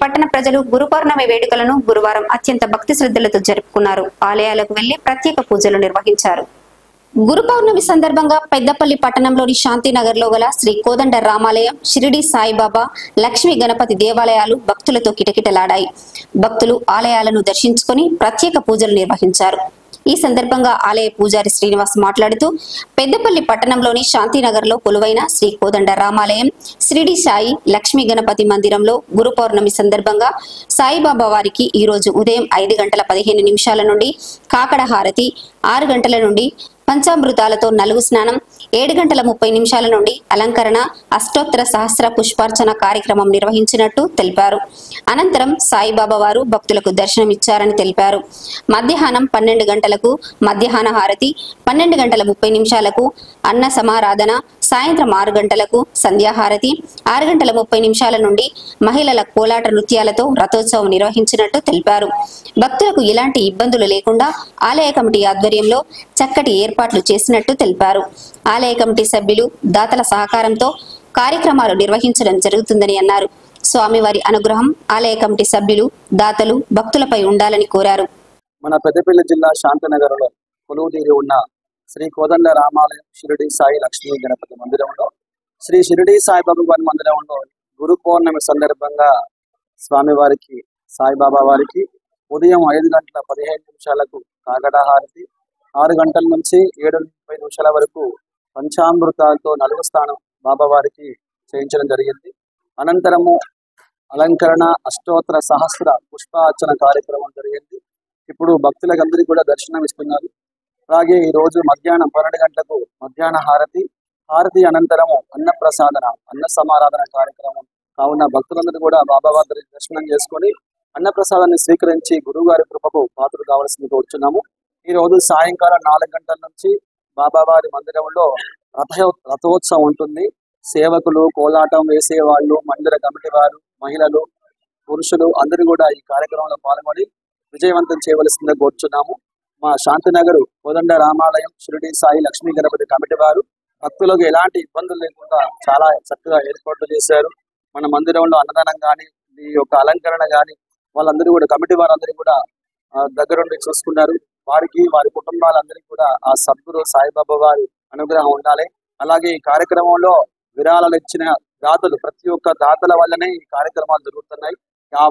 పట్టణ ప్రజలు గురు పౌర్ణమి వేడుకలను గురువారం అత్యంత భక్తి శ్రద్ధలతో జరుపుకున్నారు. ఆలయాలకు వెళ్లి ప్రత్యేక పూజలు నిర్వహించారు. గురు పౌర్ణమి సందర్భంగా పెద్దపల్లి పట్టణంలోని శాంతినగర్ లో గల శ్రీ కోదండ రామాలయం, షిరిడి సాయిబాబా, లక్ష్మీ గణపతి దేవాలయాలు భక్తులతో కిటకిటలాడాయి. భక్తులు ఆలయాలను దర్శించుకుని ప్రత్యేక పూజలు నిర్వహించారు. ఈ సందర్భంగా ఆలయ పూజారి శ్రీనివాస్ మాట్లాడుతూ, పెద్దపల్లి పట్టణంలోని శాంతినగర్ లో కొలువైన శ్రీ కోదండ రామాలయం, షిరిడి సాయి, లక్ష్మీ గణపతి మందిరంలో గురు పౌర్ణమి సందర్భంగా సాయిబాబా వారికి ఈ రోజు ఉదయం 5:15 నుండి కాకడ హారతి, 6 గంటల నుండి పంచామృతాలతో నలుగు స్నానం, 7:30 నుండి అలంకరణ, అష్టోత్తర సహస్ర పుష్పార్చన కార్యక్రమం నిర్వహించినట్టు తెలిపారు. అనంతరం సాయిబాబా వారు భక్తులకు దర్శనమిచ్చారని తెలిపారు. మధ్యాహ్నం 12 గంటలకు మధ్యాహ్న హారతి, 12:30 అన్న సమారాధన, సాయంత్రం 6 గంటలకు సంధ్యాహారతి, 6:30 నుండి మహిళల కోలాట నృత్యాలతో రథోత్సవం నిర్వహించినట్టు తెలిపారు. భక్తులకు ఎలాంటి ఇబ్బందులు లేకుండా ఆలయ కమిటీ ఆధ్వర్యంలో చక్కటి ఏర్పాట్లు చేసినట్టు తెలిపారు. ఆలయ కమిటీ సభ్యులు, దాతల సహకారంతో కార్యక్రమాలు నిర్వహించడం జరుగుతుందని అన్నారు. స్వామివారి అనుగ్రహం ఆలయ కమిటీ సభ్యులు, దాతలు, భక్తులపై ఉండాలని కోరారు. మన పెద్దపల్లి జిల్లా శాంతినగర్లో కొలువుదీరి ఉన్న శ్రీ కోదండ రామాలయం, షిరిడి సాయి, లక్ష్మీ గణపతి మందిరంలో శ్రీ షిరిడి సాయిబాబా వారి మందిరంలో గురు పౌర్ణమి సందర్భంగా స్వామివారికి, సాయిబాబా వారికి ఉదయం 5:15 కాగడ హారతి, 6 గంటల నుంచి 7:30 వరకు పంచామృతాలతో నలుగు స్నానం బాబావారికి చేయించడం జరిగింది. అనంతరము అలంకరణ, అష్టోత్తర సహస్ర పుష్పార్చన కార్యక్రమం జరిగింది. ఇప్పుడు భక్తులందరికీ కూడా దర్శనం ఇస్తున్నారు. అలాగే ఈ రోజు మధ్యాహ్నం 12 గంటలకు మధ్యాహ్న హారతి అనంతరము అన్న సమారాధన కార్యక్రమం కావున భక్తులందరూ కూడా బాబావారి దర్శనం చేసుకొని అన్నప్రసాదాన్ని స్వీకరించి గురువు గారి కృపకు పాత్రలు కావాల్సింది కోరుచున్నాము. ఈ రోజు సాయంకాలం 4 గంటల నుంచి బాబావారి మందిరంలో రథోత్సవం ఉంటుంది. సేవకులు, కోలాటం వేసేవాళ్ళు, మందిర కమిటీ వారు, మహిళలు, పురుషులు అందరూ కూడా ఈ కార్యక్రమంలో పాల్గొని విజయవంతం చేయవలసిందిగా కోరుచున్నాము. మా శాంతినగర్ కోదండ రామాలయం, షిరిడి సాయి, లక్ష్మీ గణపతి కమిటీ వారు భక్తులకు ఎలాంటి ఇబ్బందులు లేకుండా చాలా చక్కగా ఏర్పాట్లు చేశారు. మన మందిరంలో అన్నదానం కానీ, ఈ యొక్క అలంకరణ కానీ వాళ్ళందరూ కూడా కమిటీ వారందరూ కూడా దగ్గరుండి చూసుకున్నారు. వారికి, వారి కుటుంబాలందరికీ కూడా ఆ సద్గురు సాయిబాబా వారి అనుగ్రహం ఉండాలి. అలాగే ఈ కార్యక్రమంలో విరాళాలు ఇచ్చిన దాతలు, ప్రతి ఒక్క దాతల వల్లనే ఈ కార్యక్రమాలు జరుగుతున్నాయి.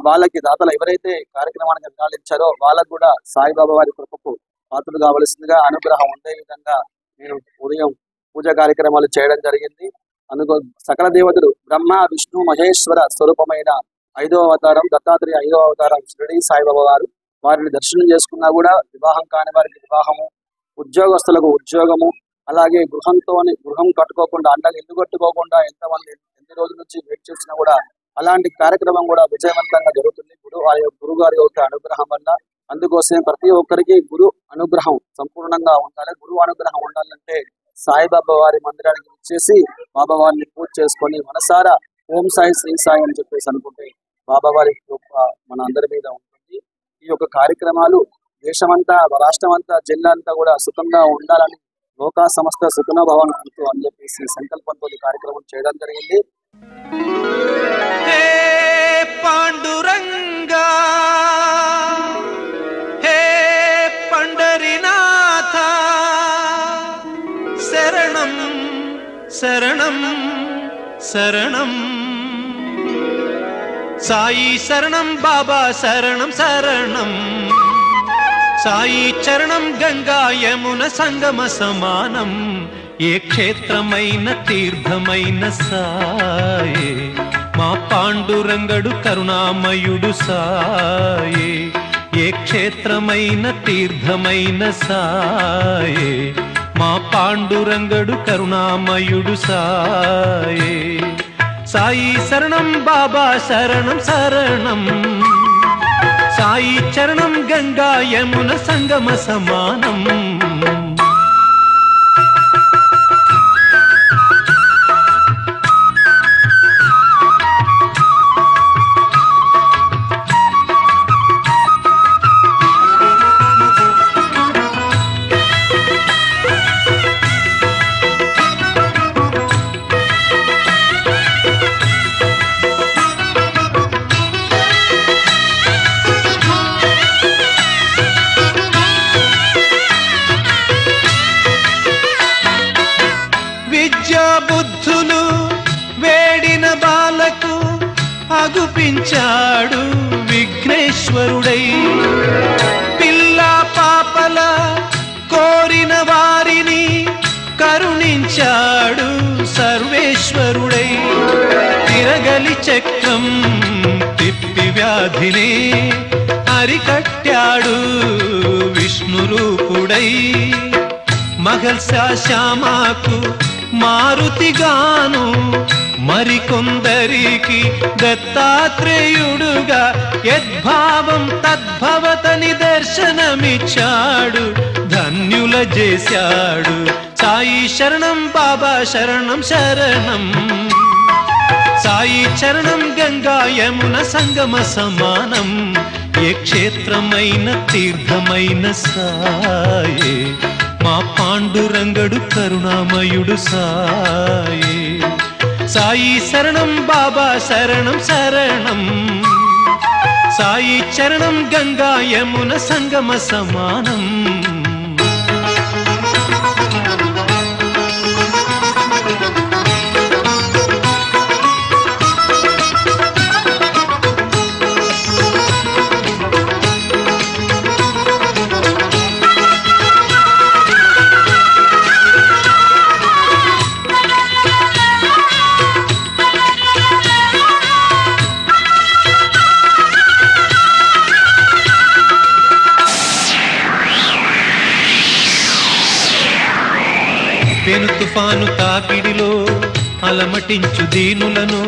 వాళ్ళకి దాతలు ఎవరైతే కార్యక్రమానికి విరాళాలు ఇచ్చారో వాళ్ళకు కూడా సాయిబాబా వారి కృపకు పాత్రలు కావలసిందిగా, అనుగ్రహం ఉండే విధంగా నేను ఉదయం పూజ కార్యక్రమాలు చేయడం జరిగింది. అందుకు సకల దేవతలు బ్రహ్మ, విష్ణు, మహేశ్వర స్వరూపమైన 5వ అవతారం దత్తాత్రేయ, 5వ అవతారం షిరిడి సాయిబాబా వారు. వారిని దర్శనం చేసుకున్నా కూడా వివాహం కాని వారికి వివాహము, ఉద్యోగస్తులకు ఉద్యోగము, అలాగే గృహం కట్టుకోకుండా, అండగా ఇల్లు కట్టుకోకుండా ఎంతమంది ఎన్ని రోజుల నుంచి వెయిట్ చేసినా కూడా అలాంటి కార్యక్రమం కూడా విజయవంతంగా జరుగుతుంది గురువు గారి యొక్క అనుగ్రహం వల్ల. అందుకోసం ప్రతి ఒక్కరికి గురు అనుగ్రహం సంపూర్ణంగా ఉండాలి. గురువు అనుగ్రహం ఉండాలంటే సాయిబాబా వారి మందిరానికి వచ్చేసి బాబా వారిని పూజ చేసుకొని మనసారా ఓం సాయి, శ్రీ సాయి అని చెప్పేసి అనుకుంటే బాబా వారి మన అందరి మీద ఉంటుంది. ఈ యొక్క కార్యక్రమాలు దేశమంతా, రాష్ట్రమంతా, జిల్లా అంతా కూడా సుఖంగా ఉండాలని, లోకా సంస్థ సుఖన భవన్ అంటూ అని చెప్పేసి సంకల్పంతో కార్యక్రమం చేయడం జరిగింది. హే పాండురంగా, హే పండరినాథ, శరణం శరణం శరణం సాయి, శరణం బాబా, శరణం శరణం సాయి చరణం, గంగా యమున సంగమ సమానం. ఏ క్షేత్రమైన తీర్థమైన సాయే, మా పాండురంగడు కరుణామయుడు సాయే. ఏ క్షేత్రమైన తీర్థమైన సాయే, మా పాండురంగడు కరుణామయుడు సాయే. సాయి శరణం బాబా, శరణం శరణం సాయి చరణం, గంగా యమున సంగమ సమానం. చూపించాడు విఘ్నేశ్వరుడై. పిల్ల పాపల కోరిన వారిని కరుణించాడు సర్వేశ్వరుడై. తిరగలి చక్రం తిప్పి వ్యాధిని అరికట్టాడు విష్ణు రూపుడై. మహల్సా శ్యామాకు మారుతిగాను మరికొందరికి దత్తాత్రేయుడుగా యద్భావం తద్భవతని దర్శనమిచ్చాడు, ధన్యుల చేశాడు. సాయి శరణం బాబా శరణం శరణం, సాయి చరణం గంగా యమున సంగమ సమానం. ఏ క్షేత్రమైన తీర్థమైన సాయే, మా పాండురంగడు కరుణామయుడు సాయే. సాయి శరణం బాబా శరణం శరణం, సాయి చరణం గంగా యమున సంగమ సమానం. పెను తుఫాను తాకిడిలో అలమటించు దీనులను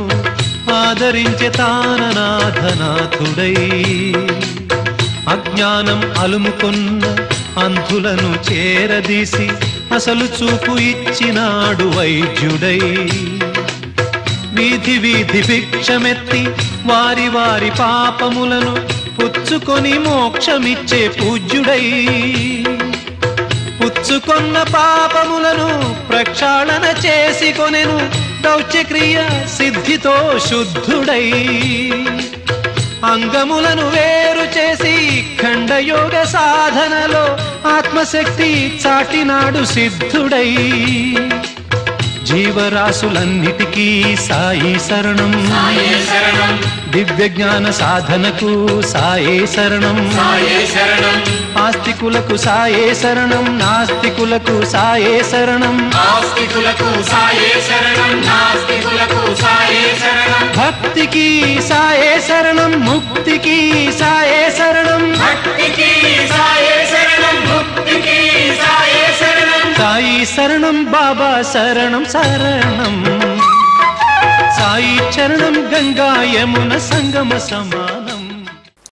ఆదరించే తాననాథనాథుడై. అజ్ఞానం అలుముకొన్న అంధులను చేరదీసి అసలు చూపు ఇచ్చినాడు వైద్యుడై. వీధి వీధి భిక్షమెత్తి వారి వారి పాపములను పుచ్చుకొని మోక్షమిచ్చే పూజ్యుడై. పుచ్చుకొన్న పాపములను ప్రక్షాళన చేసి కొనెను దౌత్యక్రియ సిద్ధితో శుద్ధుడై. అంగములను వేరు చేసి ఖండయోగ సాధనలో ఆత్మశక్తి చాటినాడు సిద్ధుడై. జీవరాశులన్నిటికీ సాయి శరణం, దివ్య జ్ఞాన సాధనకు సాయే శరణం. ఆస్తికులకు సాయే శరణం, నాస్తికులకు సాయే శరణం. భక్తికి సాయే శరణం, ముక్తికి సాయే శరణం. సాయి శరణం బాబా శరణం శరణం, సాయి చరణం గంగా యమున సంగమ సమానం.